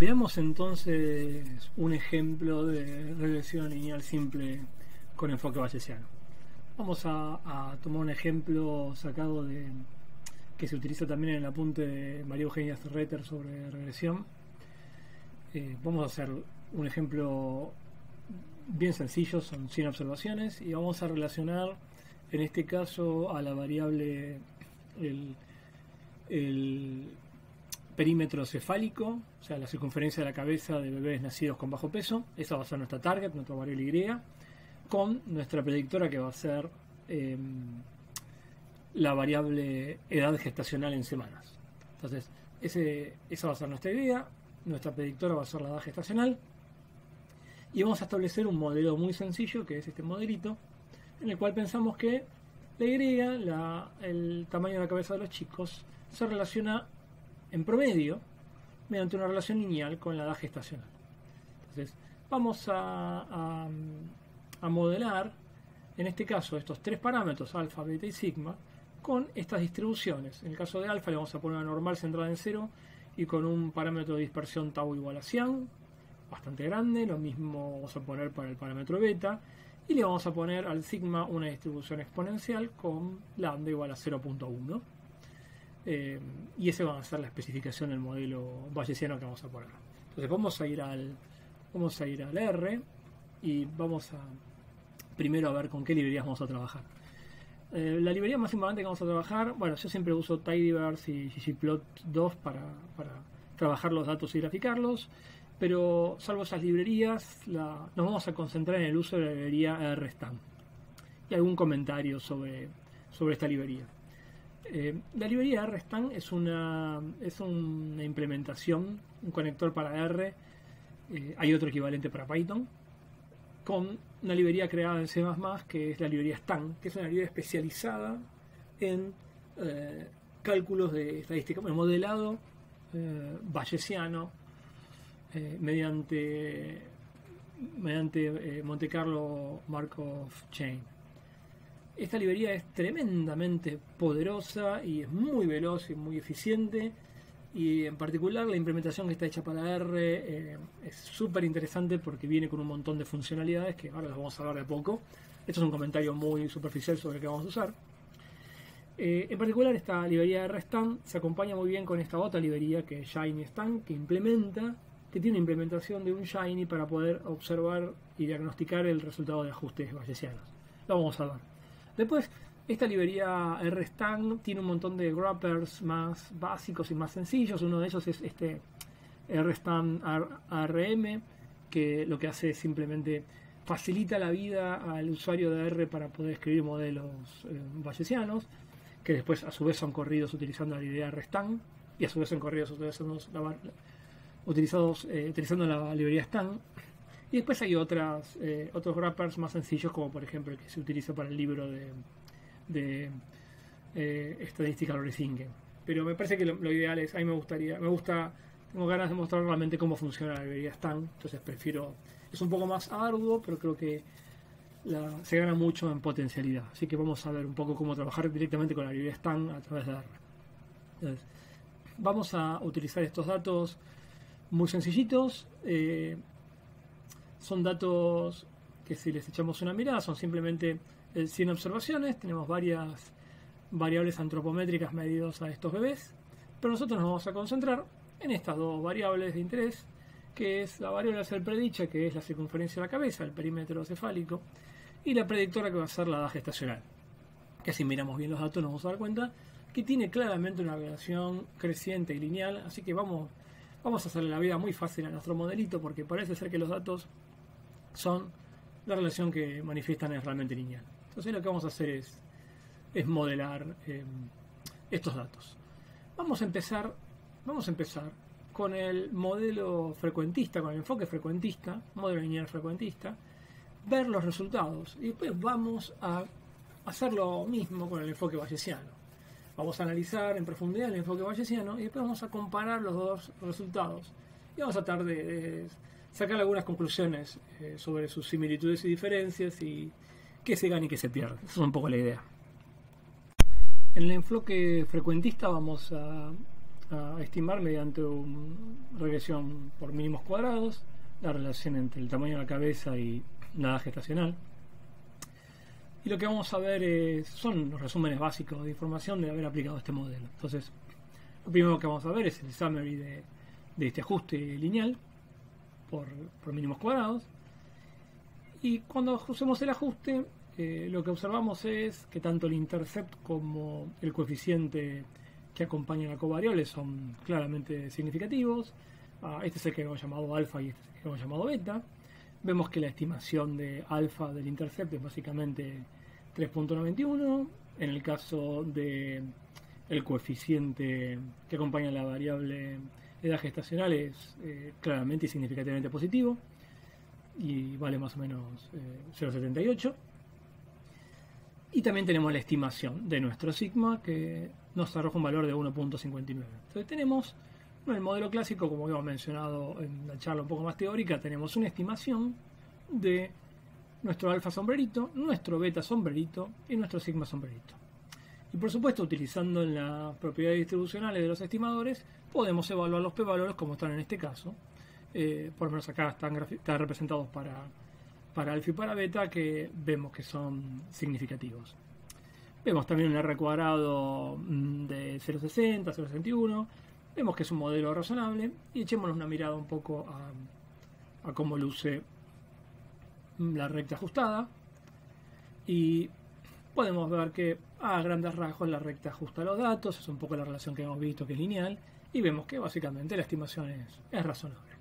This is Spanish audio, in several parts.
Veamos entonces un ejemplo de regresión lineal simple con enfoque bayesiano. Vamos a tomar un ejemplo sacado de que se utiliza también en el apunte de María Eugenia Ferreter sobre regresión. Vamos a hacer un ejemplo bien sencillo, son 100 observaciones, y vamos a relacionar en este caso a la variable el perímetro cefálico, o sea, la circunferencia de la cabeza de bebés nacidos con bajo peso. Esa va a ser nuestra target, nuestra variable Y, con nuestra predictora que va a ser la variable edad gestacional en semanas. Entonces, esa va a ser nuestra idea, nuestra predictora va a ser la edad gestacional, y vamos a establecer un modelo muy sencillo, que es este modelito, en el cual pensamos que la Y, el tamaño de la cabeza de los chicos, se relaciona en promedio mediante una relación lineal con la edad gestacional. Entonces, vamos a modelar, en este caso, estos tres parámetros, alfa, beta y sigma, con estas distribuciones. En el caso de alfa le vamos a poner una normal centrada en 0 y con un parámetro de dispersión tau igual a 100, bastante grande. Lo mismo vamos a poner para el parámetro beta, y le vamos a poner al sigma una distribución exponencial con lambda igual a 0.1. Y esa va a ser la especificación del modelo bayesiano que vamos a poner. Entonces vamos a ir al R y vamos a primero a ver con qué librerías vamos a trabajar. La librería más importante que vamos a trabajar, bueno, yo siempre uso tidyverse y ggplot2 para trabajar los datos y graficarlos, pero salvo esas librerías nos vamos a concentrar en el uso de la librería rstan y algún comentario sobre esta librería. La librería rstan es una implementación, un conector para R, hay otro equivalente para Python, con una librería creada en C++, que es la librería stan, que es una librería especializada en cálculos de estadística, modelado bayesiano mediante Monte Carlo Markov Chain. Esta librería es tremendamente poderosa y es muy veloz y muy eficiente, y en particular la implementación que está hecha para R es súper interesante porque viene con un montón de funcionalidades que ahora las vamos a hablar de a poco. Esto es un comentario muy superficial sobre qué vamos a usar. En particular esta librería rstan se acompaña muy bien con esta otra librería que es ShinyStan, que tiene implementación de un Shiny para poder observar y diagnosticar el resultado de ajustes bayesianos. Lo vamos a ver. Después, esta librería rstan tiene un montón de wrappers más básicos y más sencillos. Uno de ellos es este rstan ARM, que lo que hace es simplemente facilita la vida al usuario de R para poder escribir modelos bayesianos, que después a su vez son corridos utilizando la librería rstan, y a su vez son corridos utilizando la librería stan. Y después hay otros wrappers más sencillos, como por ejemplo el que se utiliza para el libro de Statistical Rethinking. Pero me parece que lo ideal es, tengo ganas de mostrar realmente cómo funciona la librería stan, entonces es un poco más arduo, pero creo que se gana mucho en potencialidad. Así que vamos a ver un poco cómo trabajar directamente con la librería stan a través de R. Entonces, vamos a utilizar estos datos muy sencillitos. Son datos que, si les echamos una mirada, son simplemente 100 observaciones. Tenemos varias variables antropométricas medidas a estos bebés, pero nosotros nos vamos a concentrar en estas dos variables de interés, que es la variable a ser predicha, que es la circunferencia de la cabeza, el perímetro cefálico, y la predictora, que va a ser la edad gestacional, que si miramos bien los datos nos vamos a dar cuenta que tiene claramente una relación creciente y lineal. Así que vamos a hacerle la vida muy fácil a nuestro modelito, porque parece ser que los datos la relación que manifiestan es realmente lineal. Entonces lo que vamos a hacer es modelar estos datos. Vamos a empezar con el modelo frecuentista, con el enfoque frecuentista, modelo lineal frecuentista, ver los resultados, y después vamos a hacer lo mismo con el enfoque bayesiano. Vamos a analizar en profundidad el enfoque bayesiano y después vamos a comparar los dos resultados y vamos a tratar de sacar algunas conclusiones sobre sus similitudes y diferencias, y qué se gana y qué se pierde. Esa es un poco la idea. En el enfoque frecuentista vamos a a estimar mediante una regresión por mínimos cuadrados la relación entre el tamaño de la cabeza y la edad gestacional. Y lo que vamos a ver son los resúmenes básicos de información de haber aplicado este modelo. Entonces, lo primero que vamos a ver es el summary de este ajuste lineal por mínimos cuadrados. Y cuando usemos el ajuste, lo que observamos es que tanto el intercept como el coeficiente que acompaña la covariable son claramente significativos. Este es el que hemos llamado alfa y este es el que hemos llamado beta. Vemos que la estimación de alfa del intercept es básicamente 3.91. En el caso de el coeficiente que acompaña la variable edad gestacional es claramente y significativamente positivo y vale más o menos 0.78. Y también tenemos la estimación de nuestro sigma, que nos arroja un valor de 1.59. Entonces tenemos, en el modelo clásico, como hemos mencionado en la charla un poco más teórica, tenemos una estimación de nuestro alfa sombrerito, nuestro beta sombrerito y nuestro sigma sombrerito. Y por supuesto, utilizando las propiedades distribucionales de los estimadores, podemos evaluar los p-valores como están en este caso. Por lo menos acá están representados para alfa y para beta, que vemos que son significativos. Vemos también un R cuadrado de 0.60, 0.61. Vemos que es un modelo razonable y echémonos una mirada un poco a cómo luce la recta ajustada. Y podemos ver que a grandes rasgos la recta ajusta los datos, es un poco la relación que hemos visto, que es lineal, y vemos que básicamente la estimación es razonable.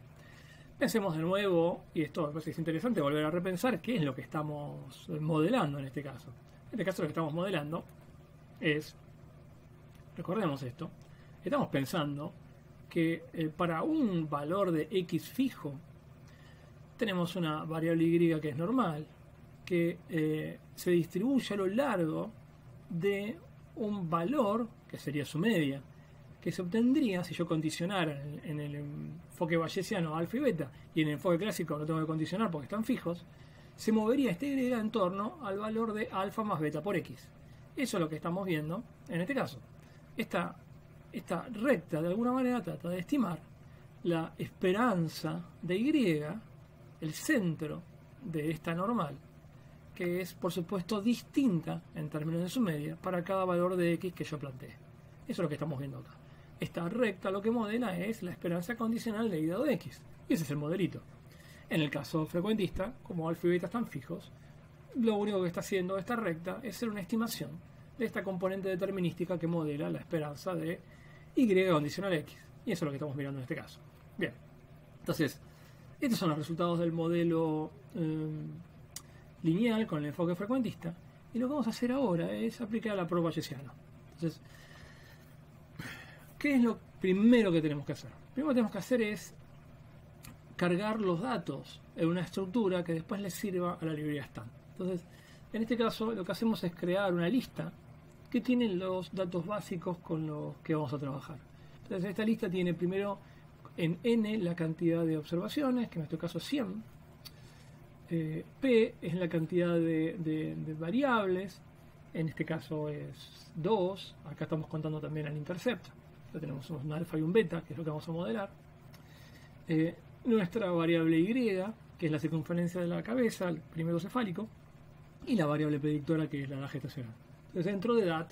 Pensemos de nuevo, y esto me parece interesante volver a repensar qué es lo que estamos modelando en este caso. En este caso lo que estamos modelando es, recordemos esto, estamos pensando que para un valor de x fijo tenemos una variable y que es normal, que se distribuye a lo largo de un valor, que sería su media, que se obtendría si yo condicionara en el enfoque bayesiano alfa y beta, y en el enfoque clásico no tengo que condicionar porque están fijos, se movería este y en torno al valor de alfa más beta por x. Eso es lo que estamos viendo en este caso. Esta recta de alguna manera trata de estimar la esperanza de y, el centro de esta normal, que es por supuesto distinta en términos de su media para cada valor de x que yo planteé. Eso es lo que estamos viendo acá. Esta recta lo que modela es la esperanza condicional de y dado de x. Y ese es el modelito. En el caso frecuentista, como alfa y beta están fijos, lo único que está haciendo esta recta es ser una estimación de esta componente determinística que modela la esperanza de y condicional x. Y eso es lo que estamos mirando en este caso. Bien. Entonces, estos son los resultados del modelo lineal con el enfoque frecuentista. Y lo que vamos a hacer ahora es aplicar la prueba bayesiana. Entonces, ¿qué es lo primero que tenemos que hacer? Lo primero que tenemos que hacer es cargar los datos en una estructura que después le sirva a la librería Stan. Entonces, en este caso, lo que hacemos es crear una lista que tiene los datos básicos con los que vamos a trabajar. Entonces, esta lista tiene primero en n la cantidad de observaciones, que en este caso es 100. P es la cantidad de variables, en este caso es 2. Acá estamos contando también el intercept. Ya tenemos un alfa y un beta, que es lo que vamos a modelar. Nuestra variable y, que es la circunferencia de la cabeza, el primero cefálico, y la variable predictora, que es la edad gestacional. Entonces, dentro de DAT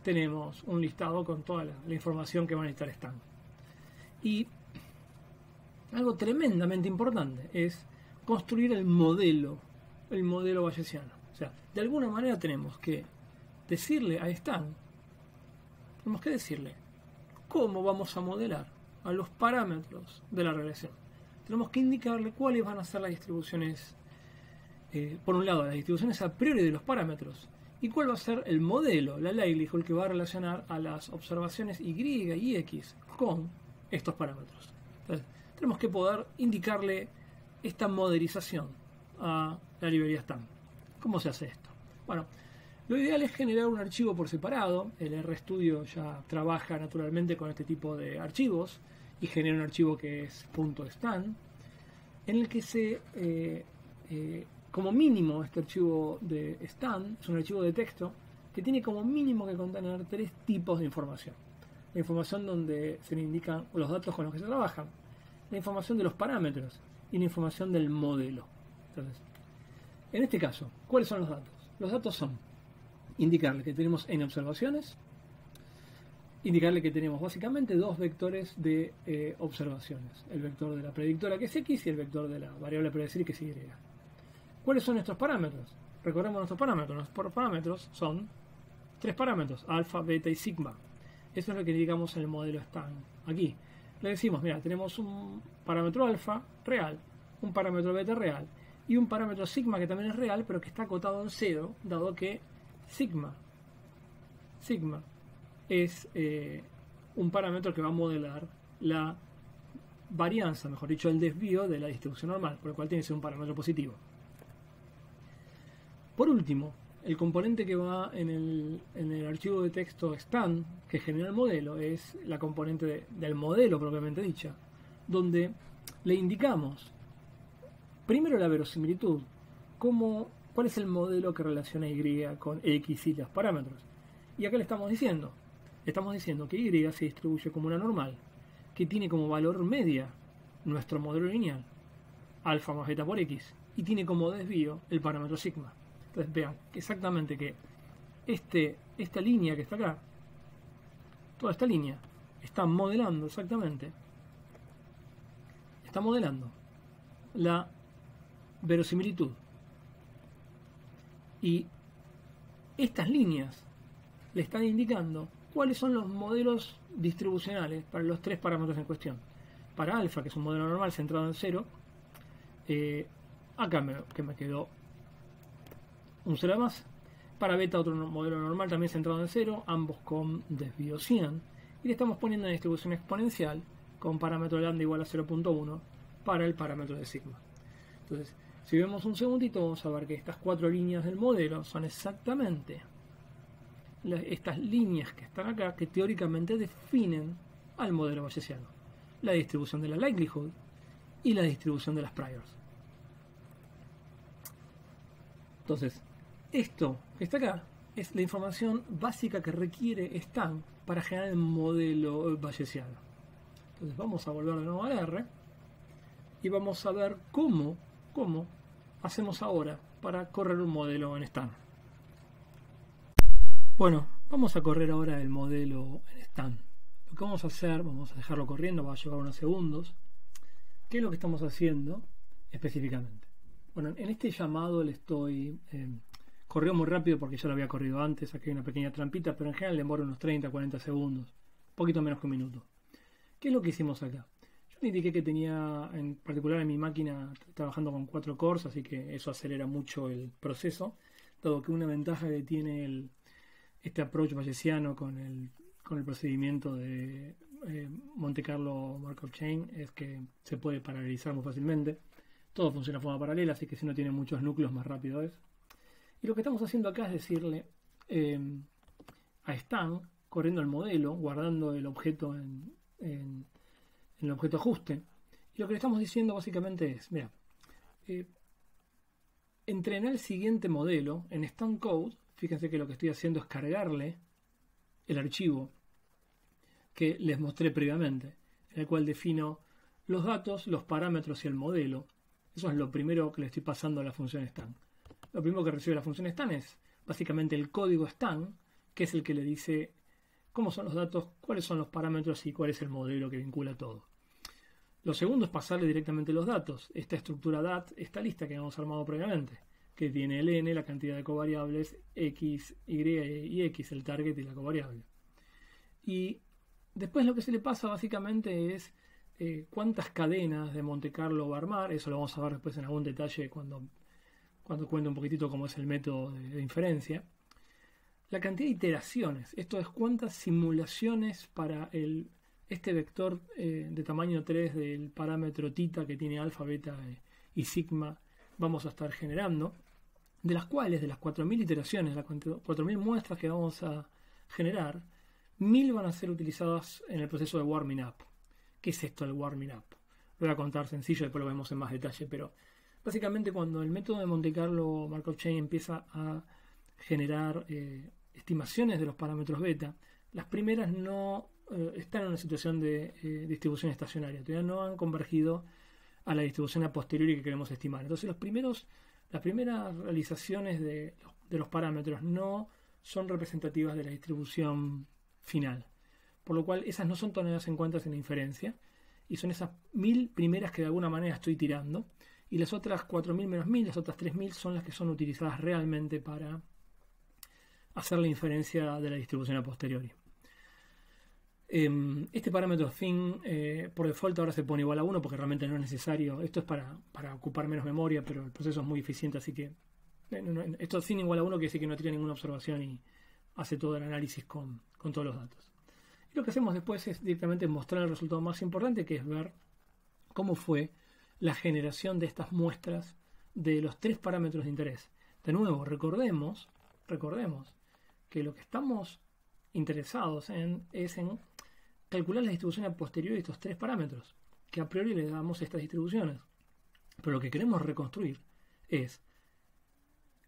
tenemos un listado con toda la información que va a necesitar Stan. Y algo tremendamente importante es construir el modelo bayesiano. O sea, de alguna manera tenemos que decirle a Stan, cómo vamos a modelar a los parámetros de la regresión. Tenemos que indicarle cuáles van a ser las distribuciones, por un lado, las distribuciones a priori de los parámetros, y cuál va a ser el modelo, la likelihood, que va a relacionar a las observaciones y y x con estos parámetros. Entonces, tenemos que poder indicarle esta modelización a la librería Stan. ¿Cómo se hace esto? Bueno, lo ideal es generar un archivo por separado. El RStudio ya trabaja naturalmente con este tipo de archivos y genera un archivo que es .stan, en el que como mínimo este archivo de Stan es un archivo de texto que tiene como mínimo que contener 3 tipos de información. la información donde se le indican los datos con los que se trabajan, la información de los parámetros y la información del modelo. Entonces, en este caso, ¿cuáles son los datos? Los datos son indicarle que tenemos n observaciones, indicarle que tenemos básicamente dos vectores de observaciones, el vector de la predictora que es x y el vector de la variable a predecir que es y. ¿Cuáles son nuestros parámetros? Recordemos nuestros parámetros. Nuestros parámetros son tres parámetros, alfa, beta y sigma. Eso es lo que indicamos en el modelo Stan. Aquí le decimos, mira, tenemos un parámetro alfa real, un parámetro beta real y un parámetro sigma que también es real, pero que está acotado en 0, dado que sigma es un parámetro que va a modelar la varianza, mejor dicho, el desvío de la distribución normal, por lo cual tiene que ser un parámetro positivo. Por último, el componente que va en el archivo de texto Stan, que genera el modelo, es la componente del modelo propiamente dicha, donde le indicamos primero la verosimilitud, cuál es el modelo que relaciona Y con X y los parámetros. Y acá le estamos diciendo que Y se distribuye como una normal, que tiene como valor media nuestro modelo lineal, alfa más beta por X, y tiene como desvío el parámetro sigma. Entonces vean exactamente que esta línea que está acá, toda esta línea, está modelando exactamente, está modelando la verosimilitud. Y estas líneas le están indicando cuáles son los modelos distribucionales para los tres parámetros en cuestión. Para alfa, que es un modelo normal centrado en 0, acá que me quedó un 0 más. Para beta, otro modelo normal también centrado en 0, ambos con desvío 100. Y le estamos poniendo una distribución exponencial con parámetro lambda igual a 0.1 para el parámetro de sigma. Entonces, si vemos un segundito, vamos a ver que estas cuatro líneas del modelo son exactamente estas líneas que están acá, que teóricamente definen al modelo bayesiano. La distribución de la likelihood y la distribución de las priors. Entonces, esto que está acá es la información básica que requiere Stan para generar el modelo bayesiano. Entonces vamos a volver de nuevo al R y vamos a ver cómo hacemos ahora para correr un modelo en Stan. Bueno, vamos a correr ahora el modelo en Stan. Lo que vamos a hacer, vamos a dejarlo corriendo, va a llevar unos segundos. ¿Qué es lo que estamos haciendo específicamente? Bueno, en este llamado le estoy... corrió muy rápido porque ya lo había corrido antes, aquí hay una pequeña trampita, pero en general demora unos 30-40 segundos, un poquito menos que un minuto. ¿Qué es lo que hicimos acá? Yo le indiqué que tenía, en particular en mi máquina, trabajando con 4 cores, así que eso acelera mucho el proceso, dado que una ventaja que tiene este approach bayesiano con el procedimiento de Monte Carlo Markov Chain es que se puede paralelizar muy fácilmente. Todo funciona de forma paralela, así que si no tiene muchos núcleos más rápido es. Y lo que estamos haciendo acá es decirle a Stan, corriendo el modelo, guardando el objeto en el objeto ajuste. Y lo que le estamos diciendo básicamente es, mira, entrená el siguiente modelo en Stan Code. Fíjense que lo que estoy haciendo es cargarle el archivo que les mostré previamente, en el cual defino los datos, los parámetros y el modelo. Eso es lo primero que le estoy pasando a la función Stan. Lo primero que recibe la función Stan es básicamente el código Stan, que es el que le dice cómo son los datos, cuáles son los parámetros y cuál es el modelo que vincula todo. Lo segundo es pasarle directamente los datos. Esta estructura DAT, esta lista que habíamos armado previamente, que tiene el n, la cantidad de covariables, x, y y x, el target y la covariable. Y después lo que se le pasa básicamente es cuántas cadenas de Monte Carlo va a armar. Eso lo vamos a ver después en algún detalle cuando cuente un poquitito cómo es el método de inferencia. La cantidad de iteraciones, esto es cuántas simulaciones para este vector de tamaño 3 del parámetro tita que tiene alfa, beta y sigma vamos a estar generando, de las cuales, de las 4.000 iteraciones, las 4.000 muestras que vamos a generar, 1.000 van a ser utilizadas en el proceso de warming up. ¿Qué es esto del warming up? Lo voy a contar sencillo, después lo vemos en más detalle, pero básicamente cuando el método de Monte Carlo Markov Chain empieza a generar estimaciones de los parámetros beta, las primeras no están en una situación de distribución estacionaria, todavía no han convergido a la distribución a posteriori que queremos estimar. Entonces las primeras realizaciones de los parámetros no son representativas de la distribución final, por lo cual esas no son tomadas en cuenta en la inferencia, y son esas 1000 primeras que de alguna manera estoy tirando, y las otras 4000 menos 1000, las otras 3000 son las que son utilizadas realmente para hacer la inferencia de la distribución a posteriori. Este parámetro fin por default ahora se pone igual a 1 porque realmente no es necesario. Esto es para ocupar menos memoria, pero el proceso es muy eficiente, así que esto fin igual a 1 quiere decir que no tira ninguna observación y hace todo el análisis con todos los datos. Y lo que hacemos después es directamente mostrar el resultado más importante, que es ver cómo fue la generación de estas muestras de los 3 parámetros de interés. De nuevo, recordemos que lo que estamos interesados es en calcular la distribución a posteriori de estos 3 parámetros, que a priori le damos estas distribuciones. Pero lo que queremos reconstruir es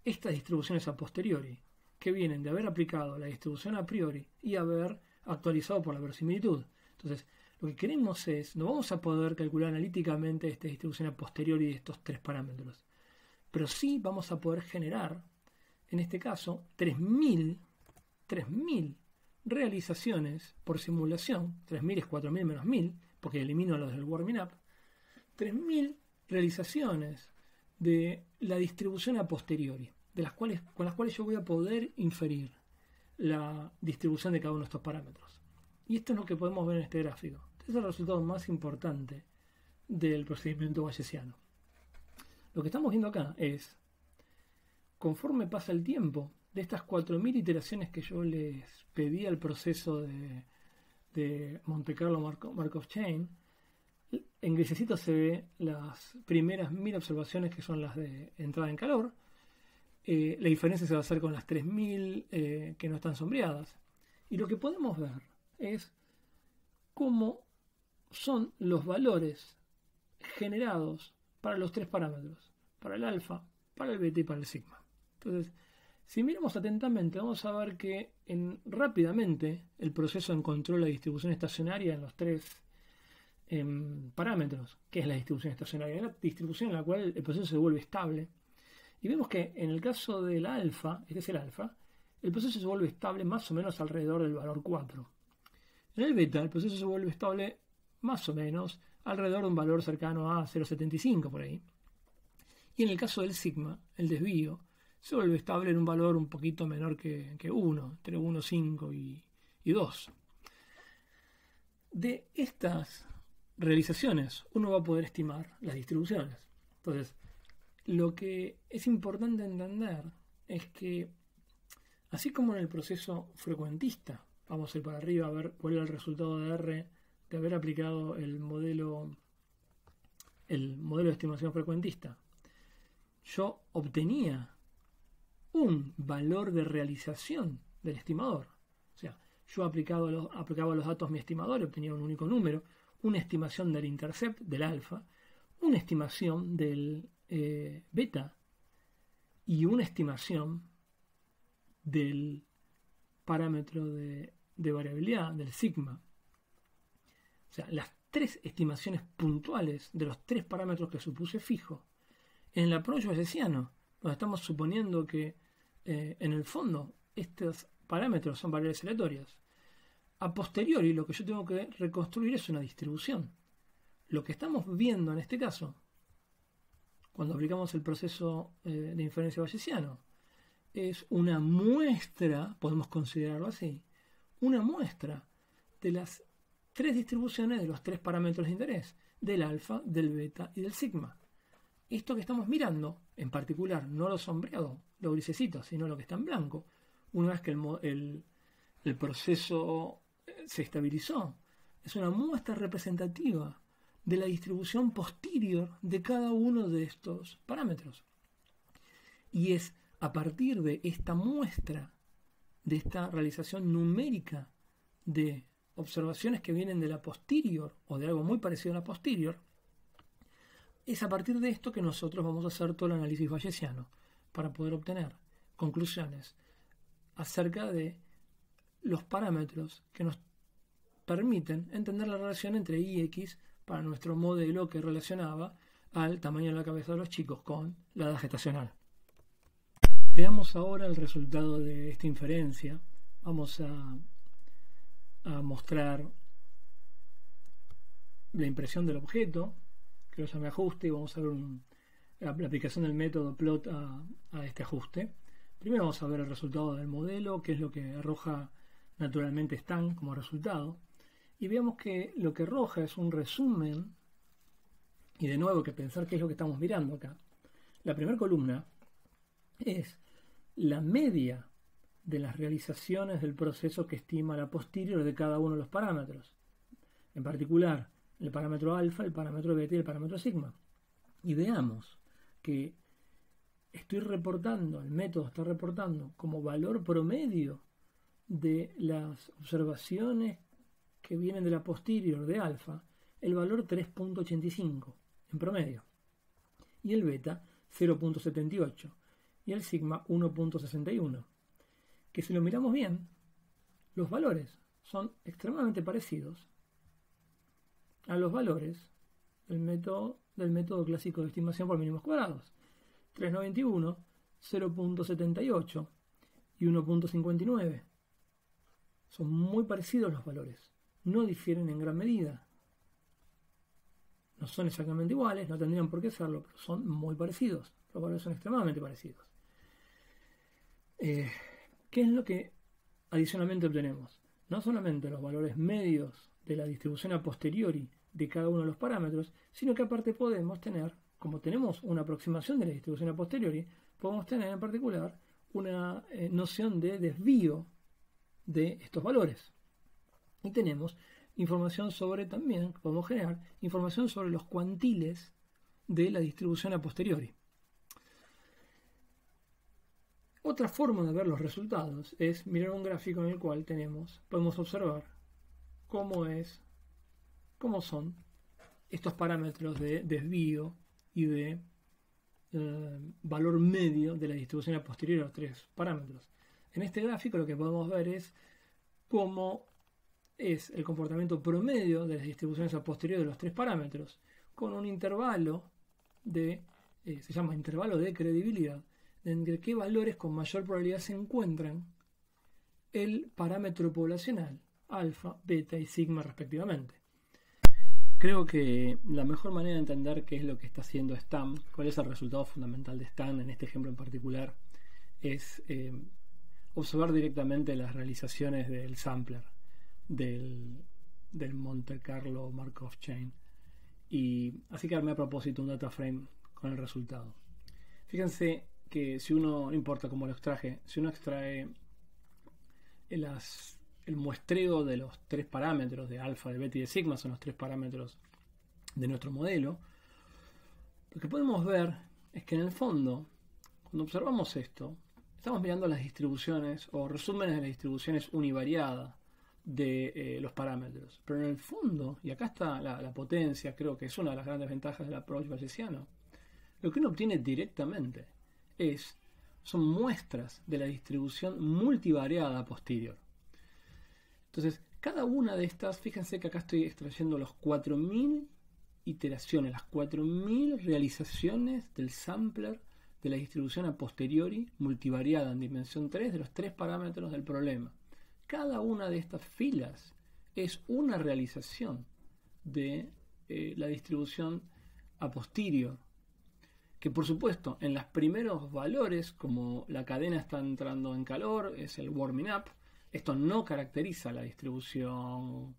estas distribuciones a posteriori, que vienen de haber aplicado la distribución a priori y haber actualizado por la verosimilitud. Entonces, lo que queremos es, no vamos a poder calcular analíticamente esta distribución a posteriori de estos 3 parámetros, pero sí vamos a poder generar, en este caso, 3000 realizaciones por simulación. 3000 es 4000 menos 1000, porque elimino los del warming up. 3000 realizaciones de la distribución a posteriori, con las cuales yo voy a poder inferir la distribución de cada uno de estos parámetros. Y esto es lo que podemos ver en este gráfico. Este es el resultado más importante del procedimiento bayesiano. Lo que estamos viendo acá es, conforme pasa el tiempo, de estas 4000 iteraciones que yo les pedí al proceso de Monte Carlo Markov Chain, en grisecito se ve las primeras 1000 observaciones, que son las de entrada en calor. La diferencia se va a hacer con las 3000 que no están sombreadas. Y lo que podemos ver es cómo son los valores generados para los 3 parámetros, para el alfa, para el beta y para el sigma. Entonces, si miramos atentamente, vamos a ver que rápidamente el proceso encontró la distribución estacionaria en los 3 parámetros, que es la distribución estacionaria, la distribución en la cual el proceso se vuelve estable. Y vemos que en el caso del alfa, este es el alfa, el proceso se vuelve estable más o menos alrededor del valor 4. En el beta, el proceso se vuelve estable más o menos alrededor de un valor cercano a 0,75 por ahí. Y en el caso del sigma, el desvío se vuelve estable en un valor un poquito menor que 1, entre 1,5 y 2. De estas realizaciones, uno va a poder estimar las distribuciones. Entonces, lo que es importante entender es que, así como en el proceso frecuentista, vamos a ir para arriba a ver cuál era el resultado de R de haber aplicado el modelo de estimación frecuentista, yo obtenía un valor de realización del estimador. O sea, yo aplicaba los datos a mi estimador y obtenía un único número, una estimación del intercept, del alfa, una estimación del beta y una estimación del parámetro de variabilidad, del sigma. O sea, las 3 estimaciones puntuales de los 3 parámetros que supuse fijo. En el approach bayesiano, donde estamos suponiendo que en el fondo estos parámetros son variables aleatorias, a posteriori lo que yo tengo que reconstruir es una distribución. Lo que estamos viendo en este caso, cuando aplicamos el proceso de inferencia bayesiano, es una muestra, podemos considerarlo así, una muestra de las 3 distribuciones de los 3 parámetros de interés, del alfa, del beta y del sigma. Esto que estamos mirando, en particular, no lo sombreado, lo grisecito, sino lo que está en blanco, una vez que el proceso se estabilizó, es una muestra representativa de la distribución posterior de cada uno de estos parámetros. Y es a partir de esta muestra, de esta realización numérica de observaciones que vienen de la posterior o de algo muy parecido a la posterior, es a partir de esto que nosotros vamos a hacer todo el análisis bayesiano para poder obtener conclusiones acerca de los parámetros que nos permiten entender la relación entre y x para nuestro modelo que relacionaba al tamaño de la cabeza de los chicos con la edad gestacional. Veamos ahora el resultado de esta inferencia. Vamos a mostrar la impresión del objeto, que lo llame ajuste, y vamos a ver la aplicación del método plot a este ajuste. Primero vamos a ver el resultado del modelo, que es lo que arroja naturalmente Stan como resultado. Y veamos que lo que arroja es un resumen, y de nuevo hay que pensar qué es lo que estamos mirando acá. La primera columna es la media de las realizaciones del proceso que estima la posterior de cada uno de los parámetros. En particular, el parámetro alfa, el parámetro beta y el parámetro sigma. Y veamos que el método está reportando como valor promedio de las observaciones que vienen de la posterior de alfa, el valor 3.85 en promedio, y el beta 0.78 y el sigma 1.61, que si lo miramos bien, los valores son extremadamente parecidos a los valores del método clásico de estimación por mínimos cuadrados. 3.91, 0.78 y 1.59. Son muy parecidos los valores, no difieren en gran medida. No son exactamente iguales, no tendrían por qué serlo, pero son muy parecidos. Los valores son extremadamente parecidos. ¿Qué es lo que adicionalmente obtenemos? No solamente los valores medios de la distribución a posteriori de cada uno de los parámetros, sino que aparte podemos tener, como tenemos una aproximación de la distribución a posteriori, podemos tener en particular una noción de desvío de estos valores. Y tenemos información también podemos generar información sobre los cuantiles de la distribución a posteriori. Otra forma de ver los resultados es mirar un gráfico en el cual podemos observar cómo son estos parámetros de desvío y de valor medio de la distribución a posteriori de los tres parámetros. En este gráfico lo que podemos ver es cómo es el comportamiento promedio de las distribuciones a posteriori de los tres parámetros, con un intervalo se llama intervalo de credibilidad, entre qué valores con mayor probabilidad se encuentran el parámetro poblacional, alfa, beta y sigma respectivamente. Creo que la mejor manera de entender qué es lo que está haciendo Stan, cuál es el resultado fundamental de Stan en este ejemplo en particular, es observar directamente las realizaciones del sampler del Monte Carlo Markov Chain, y así que armé a propósito un data frame con el resultado. Fíjense que no importa cómo lo extraje, si uno extrae el muestreo de los tres parámetros de alfa, de beta y de sigma, son los tres parámetros de nuestro modelo, lo que podemos ver es que en el fondo, cuando observamos esto, estamos mirando las distribuciones o resúmenes de las distribuciones univariadas de los parámetros. Pero en el fondo, y acá está la potencia, creo que es una de las grandes ventajas del approach bayesiano, lo que uno obtiene directamente son muestras de la distribución multivariada posterior. Entonces, cada una de estas, fíjense que acá estoy extrayendo los 4.000 iteraciones, las 4.000 realizaciones del sampler de la distribución a posteriori multivariada en dimensión 3 de los tres parámetros del problema. Cada una de estas filas es una realización de la distribución a posterior, que por supuesto en los primeros valores, como la cadena está entrando en calor, es el warming up. Esto no caracteriza la distribución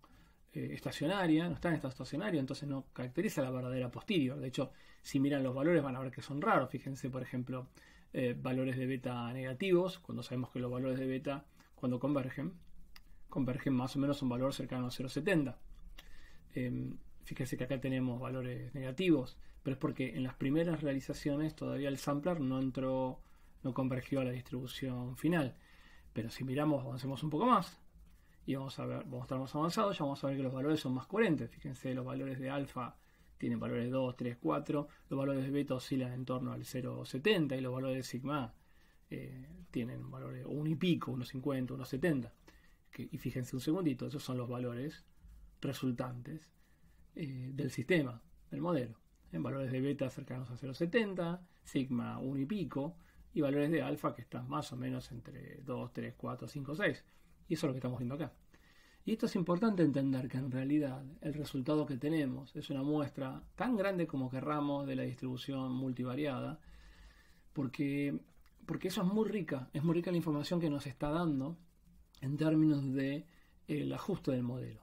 estacionaria, no está en estado estacionario, entonces no caracteriza la verdadera posterior. De hecho, si miran los valores van a ver que son raros. Fíjense, por ejemplo, valores de beta negativos, cuando sabemos que los valores de beta, cuando convergen más o menos a un valor cercano a 0,70. Fíjense que acá tenemos valores negativos, pero es porque en las primeras realizaciones todavía el sampler no convergió a la distribución final. Pero si miramos, avancemos un poco más y vamos a estar más avanzados, ya vamos a ver que los valores son más coherentes. Fíjense, los valores de alfa tienen valores 2, 3, 4, los valores de beta oscilan en torno al 0,70 y los valores de sigma tienen valores 1 y pico, 1,50, 1,70. Y fíjense un segundito, esos son los valores resultantes del sistema, del modelo, en valores de beta cercanos a 0,70, sigma 1 y pico, y valores de alfa que están más o menos entre 2, 3, 4, 5, 6. Y eso es lo que estamos viendo acá. Y esto es importante entender, que en realidad el resultado que tenemos es una muestra tan grande como querramos de la distribución multivariada, porque eso es muy rica la información que nos está dando en términos de el ajuste del modelo.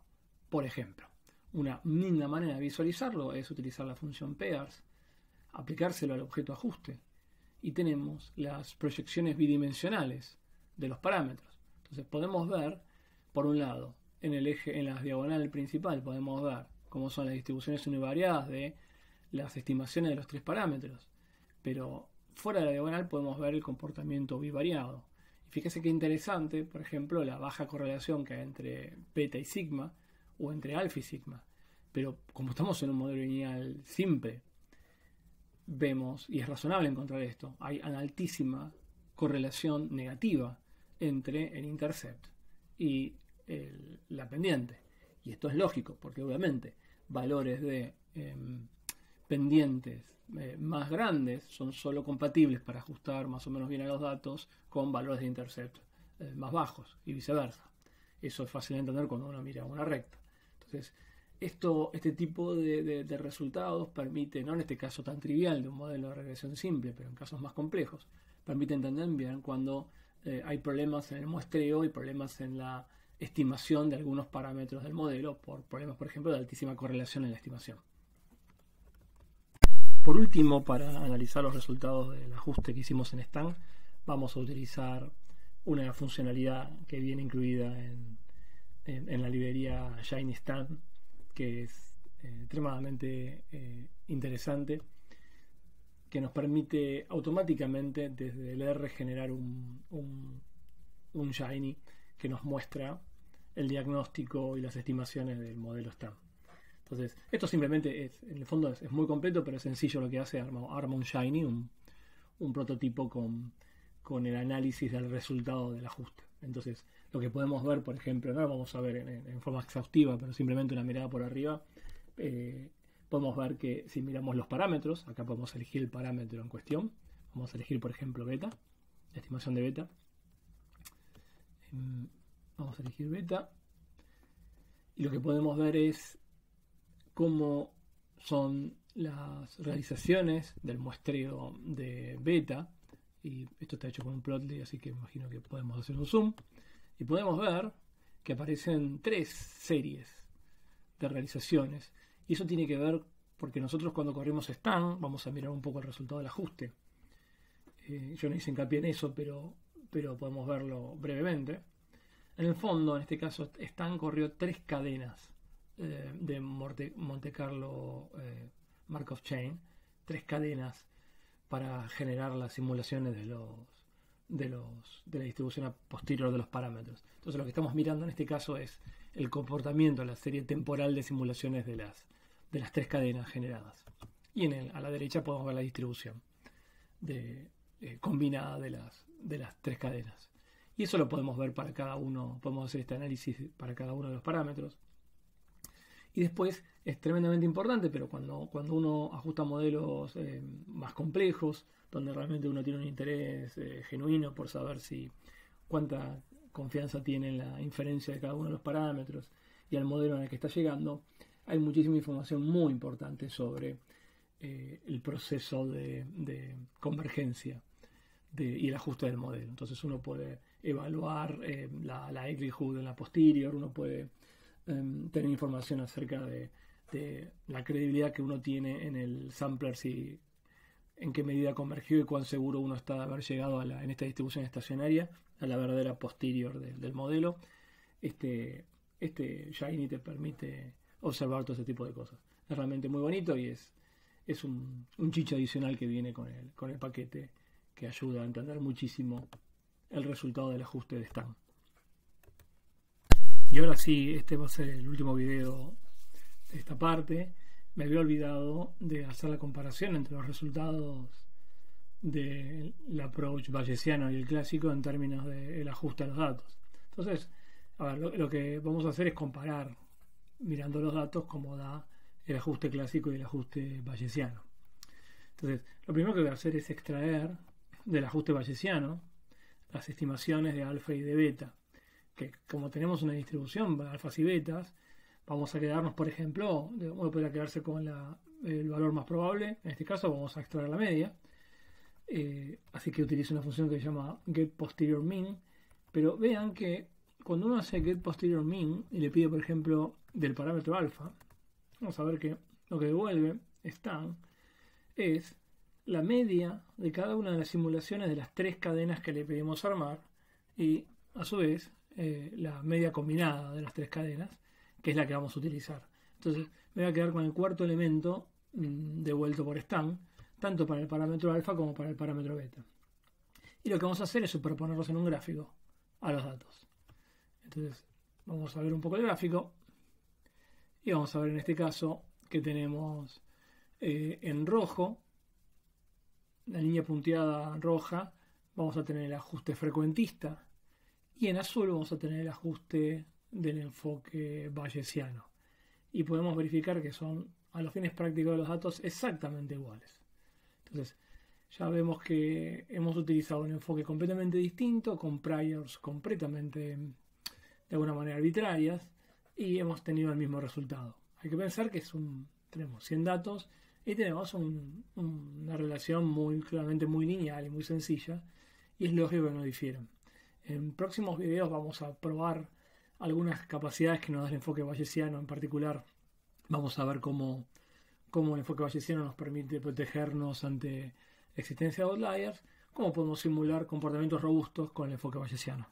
Por ejemplo, una linda manera de visualizarlo es utilizar la función pairs, aplicárselo al objeto ajuste, y tenemos las proyecciones bidimensionales de los parámetros. Entonces podemos ver, por un lado, en el eje, en la diagonal principal, podemos ver cómo son las distribuciones univariadas de las estimaciones de los tres parámetros, pero fuera de la diagonal podemos ver el comportamiento bivariado. Y fíjese qué interesante, por ejemplo, la baja correlación que hay entre beta y sigma, o entre alfa y sigma. Pero como estamos en un modelo lineal simple, vemos, y es razonable encontrar esto, hay una altísima correlación negativa entre el intercept y la pendiente. Y esto es lógico, porque obviamente valores de pendientes más grandes son solo compatibles para ajustar más o menos bien a los datos con valores de intercept más bajos, y viceversa. Eso es fácil de entender cuando uno mira una recta. Entonces, este tipo de resultados permite, no en este caso tan trivial de un modelo de regresión simple, pero en casos más complejos, permite entender bien cuando hay problemas en el muestreo y problemas en la estimación de algunos parámetros del modelo, por problemas, por ejemplo, de altísima correlación en la estimación. Por último, para analizar los resultados del ajuste que hicimos en Stan, vamos a utilizar una funcionalidad que viene incluida en la librería ShinyStan, que es extremadamente interesante, que nos permite automáticamente desde el R generar un Shiny que nos muestra el diagnóstico y las estimaciones del modelo Stan. Entonces, esto simplemente en el fondo es muy completo, pero es sencillo lo que hace. Arma un Shiny, un prototipo con el análisis del resultado del ajuste. Entonces, lo que podemos ver, por ejemplo, no lo vamos a ver en forma exhaustiva, pero simplemente una mirada por arriba, podemos ver que si miramos los parámetros, acá podemos elegir el parámetro en cuestión. Vamos a elegir, por ejemplo, beta, la estimación de beta. Vamos a elegir beta. Y lo que podemos ver es cómo son las realizaciones del muestreo de beta. Y esto está hecho con un plotly, así que imagino que podemos hacer un zoom. Y podemos ver que aparecen 3 series de realizaciones. Y eso tiene que ver porque nosotros cuando corrimos Stan vamos a mirar un poco el resultado del ajuste. Yo no hice hincapié en eso, pero podemos verlo brevemente. En el fondo, en este caso, Stan corrió 3 cadenas de Monte Carlo Markov Chain, 3 cadenas para generar las simulaciones de la distribución posterior de los parámetros. Entonces lo que estamos mirando en este caso es el comportamiento, la serie temporal de simulaciones de las 3 cadenas generadas. Y a la derecha podemos ver la distribución combinada de las 3 cadenas. Y eso lo podemos ver para cada uno, podemos hacer este análisis para cada uno de los parámetros. Y después es tremendamente importante, pero cuando uno ajusta modelos más complejos, donde realmente uno tiene un interés genuino por saber cuánta confianza tiene en la inferencia de cada uno de los parámetros y al modelo en el que está llegando, hay muchísima información muy importante sobre el proceso de convergencia y el ajuste del modelo. Entonces uno puede evaluar la likelihood en la posterior, uno puede tener información acerca de la credibilidad que uno tiene en el sampler, si en qué medida convergió y cuán seguro uno está de haber llegado en esta distribución estacionaria a la verdadera posterior del modelo. Este Shiny te permite observar todo ese tipo de cosas. Es realmente muy bonito y es un chicho adicional que viene con el paquete, que ayuda a entender muchísimo el resultado del ajuste de Stan. Y ahora sí, este va a ser el último video de esta parte. Me había olvidado de hacer la comparación entre los resultados del approach bayesiano y el clásico en términos del ajuste a los datos. Entonces, a ver, lo que vamos a hacer es comparar mirando los datos como da el ajuste clásico y el ajuste bayesiano. Entonces, lo primero que voy a hacer es extraer del ajuste bayesiano las estimaciones de alfa y de beta, que como tenemos una distribución de alfas y betas, vamos a quedarnos, por ejemplo, uno podría quedarse con el valor más probable, en este caso vamos a extraer la media, así que utilizo una función que se llama getPosteriorMean, pero vean que cuando uno hace getPosteriorMean y le pide, por ejemplo, del parámetro alfa, vamos a ver que lo que devuelve es la media de cada una de las simulaciones de las 3 cadenas que le pedimos armar y a su vez la media combinada de las 3 cadenas, que es la que vamos a utilizar. Entonces me voy a quedar con el cuarto elemento devuelto por Stan, tanto para el parámetro alfa como para el parámetro beta. Y lo que vamos a hacer es superponerlos en un gráfico a los datos. Entonces vamos a ver un poco el gráfico y vamos a ver en este caso que tenemos en rojo, la línea punteada roja, vamos a tener el ajuste frecuentista y en azul vamos a tener el ajuste del enfoque bayesiano. Y podemos verificar que son, a los fines prácticos de los datos, exactamente iguales. Entonces, ya vemos que hemos utilizado un enfoque completamente distinto, con priors completamente, de alguna manera, arbitrarias, y hemos tenido el mismo resultado. Hay que pensar que tenemos 100 datos y tenemos una relación claramente muy lineal y muy sencilla, y es lógico que no difieren. En próximos videos vamos a probar algunas capacidades que nos da el enfoque bayesiano. En particular, vamos a ver cómo el enfoque bayesiano nos permite protegernos ante existencia de outliers, cómo podemos simular comportamientos robustos con el enfoque bayesiano.